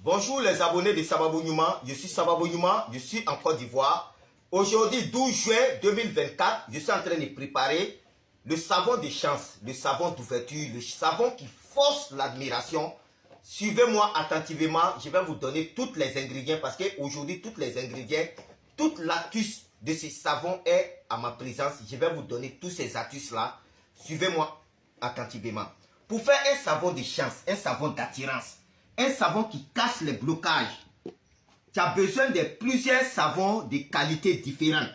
Bonjour les abonnés de Sababou Nyouma, je suis Sababou Nyouma, je suis en Côte d'Ivoire. Aujourd'hui 12 juin 2024, je suis en train de préparer le savon de chance, le savon d'ouverture, le savon qui force l'admiration. Suivez-moi attentivement, je vais vous donner tous les ingrédients parce qu'aujourd'hui tous les ingrédients, toute l'astuce de ce savon est à ma présence. Je vais vous donner tous ces astuces là. Suivez-moi attentivement. Pour faire un savon de chance, un savon d'attirance, un savon qui casse les blocages, tu as besoin de plusieurs savons de qualités différentes.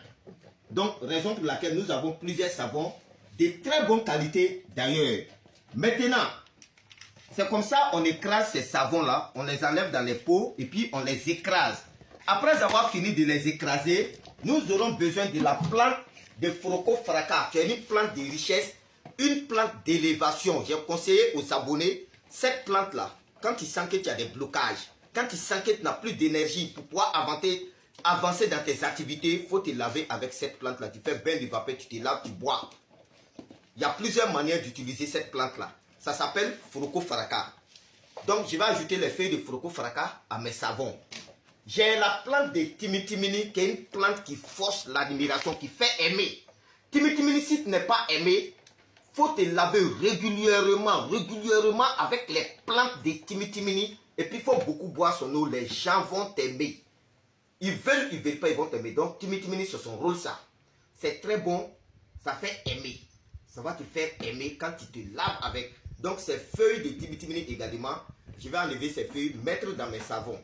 Donc, raison pour laquelle nous avons plusieurs savons de très bonne qualité d'ailleurs. Maintenant, c'est comme ça on écrase ces savons-là, on les enlève dans les pots et puis on les écrase. Après avoir fini de les écraser, nous aurons besoin de la plante de Frocofraca, qui est une plante de richesse, une plante d'élévation. J'ai conseillé aux abonnés cette plante-là. Quand tu sens que tu as des blocages, quand tu sens que tu n'as plus d'énergie pour pouvoir avancer dans tes activités, il faut te laver avec cette plante-là. Tu fais bain de vapeur, tu te laves, tu bois. Il y a plusieurs manières d'utiliser cette plante-là. Ça s'appelle Frocofraca. Donc, je vais ajouter les feuilles de Frocofraca à mes savons. J'ai la plante de Timitimini, qui est une plante qui force l'admiration, qui fait aimer. Timitimini, si tu n'es pas aimé, faut te laver régulièrement avec les plantes de Timitimini. Et puis, il faut beaucoup boire son eau. Les gens vont t'aimer. Ils veulent pas, ils vont t'aimer. Donc, Timitimini, c'est son rôle, ça. C'est très bon. Ça fait aimer. Ça va te faire aimer quand tu te laves avec. Donc, ces feuilles de Timitimini également, je vais enlever ces feuilles, mettre dans mes savons.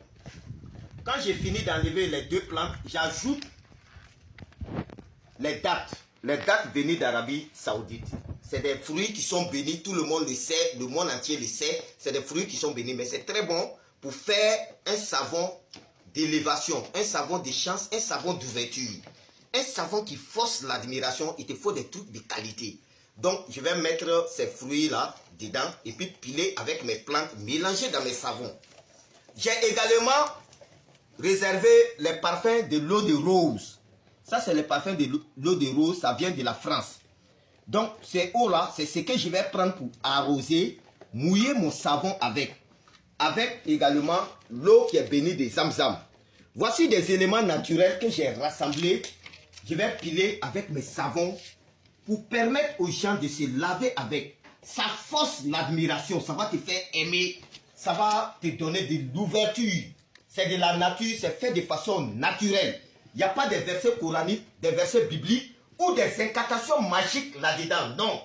Quand j'ai fini d'enlever les deux plantes, j'ajoute les dattes. Les dattes venues d'Arabie Saoudite. C'est des fruits qui sont bénis, tout le monde le sait, le monde entier le sait. C'est des fruits qui sont bénis, mais c'est très bon pour faire un savon d'élévation, un savon de chance, un savon d'ouverture. Un savon qui force l'admiration, il te faut des trucs de qualité. Donc, je vais mettre ces fruits-là dedans et puis piler avec mes plantes, mélanger dans mes savons. J'ai également réservé les parfums de l'eau de rose. Ça, c'est le parfum de l'eau de rose, ça vient de la France. Donc, ces eaux-là, c'est ce que je vais prendre pour arroser, mouiller mon savon avec. Avec également l'eau qui est bénie des Zamzam. Voici des éléments naturels que j'ai rassemblés. Je vais piler avec mes savons pour permettre aux gens de se laver avec. Ça force l'admiration, ça va te faire aimer, ça va te donner de l'ouverture. C'est de la nature, c'est fait de façon naturelle. Il n'y a pas des versets coraniques, des versets bibliques ou des incantations magiques là-dedans. Non.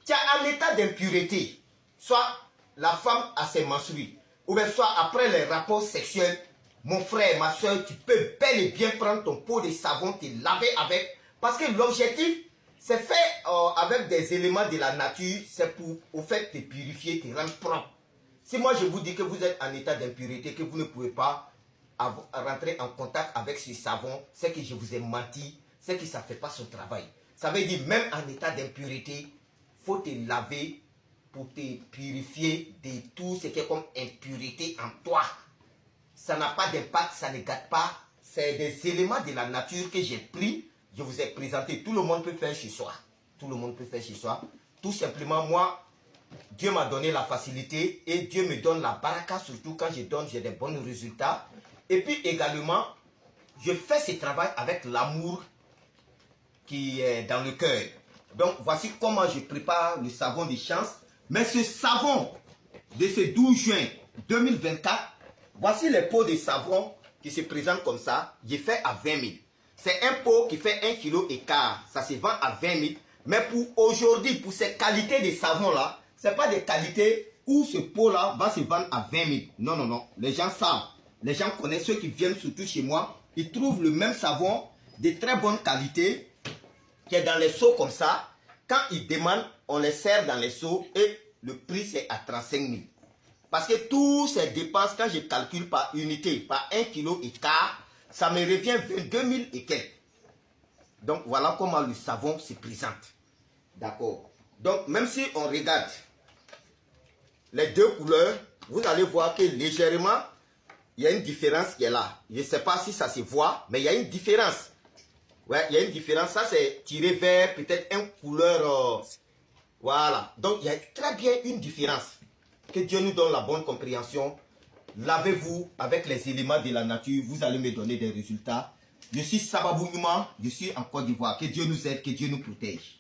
Tu es en état d'impureté. Soit la femme a ses menstrues, ou bien soit après les rapports sexuels. Mon frère, ma soeur, tu peux bel et bien prendre ton pot de savon, te laver avec. Parce que l'objectif, c'est fait avec des éléments de la nature. C'est pour, au fait, te purifier, te rendre propre. Si moi je vous dis que vous êtes en état d'impureté, que vous ne pouvez pas rentrer en contact avec ce savon, c'est que je vous ai menti, c'est que ça ne fait pas son travail. Ça veut dire même en état d'impureté, il faut te laver pour te purifier de tout ce qui est comme impureté en toi. Ça n'a pas d'impact, ça ne gâte pas. C'est des éléments de la nature que j'ai pris, je vous ai présenté. Tout le monde peut faire chez soi. Tout le monde peut faire chez soi. Tout simplement, moi, Dieu m'a donné la facilité et Dieu me donne la baraka, surtout quand je donne, j'ai des bons résultats. Et puis également, je fais ce travail avec l'amour qui est dans le cœur. Donc, voici comment je prépare le savon de chance. Mais ce savon de ce 12 juin 2024, voici les pots de savon qui se présentent comme ça. J'ai fait à 20 000. C'est un pot qui fait 1,5 kg. Ça se vend à 20 000. Mais pour aujourd'hui, pour ces qualités de savon-là, ce n'est pas des qualités où ce pot-là va se vendre à 20 000. Non, non, non. Les gens savent. Les gens connaissent, ceux qui viennent surtout chez moi. Ils trouvent le même savon de très bonne qualité qui est dans les seaux comme ça. Quand ils demandent, on les sert dans les seaux et le prix c'est à 35 000. Parce que tous ces dépenses, quand je calcule par unité, par 1,5 kg, ça me revient 22 000 et quelques. Donc voilà comment le savon se présente. D'accord. Donc même si on regarde les deux couleurs, vous allez voir que légèrement, il y a une différence qui est là. Je ne sais pas si ça se voit, mais il y a une différence. Ouais, il y a une différence. Ça, c'est tiré vers peut-être une couleur. Voilà. Donc, il y a très bien une différence. Que Dieu nous donne la bonne compréhension. lavez-vous avec les éléments de la nature, vous allez me donner des résultats. Je suis Sababou Numa, je suis en Côte d'Ivoire. Que Dieu nous aide, que Dieu nous protège.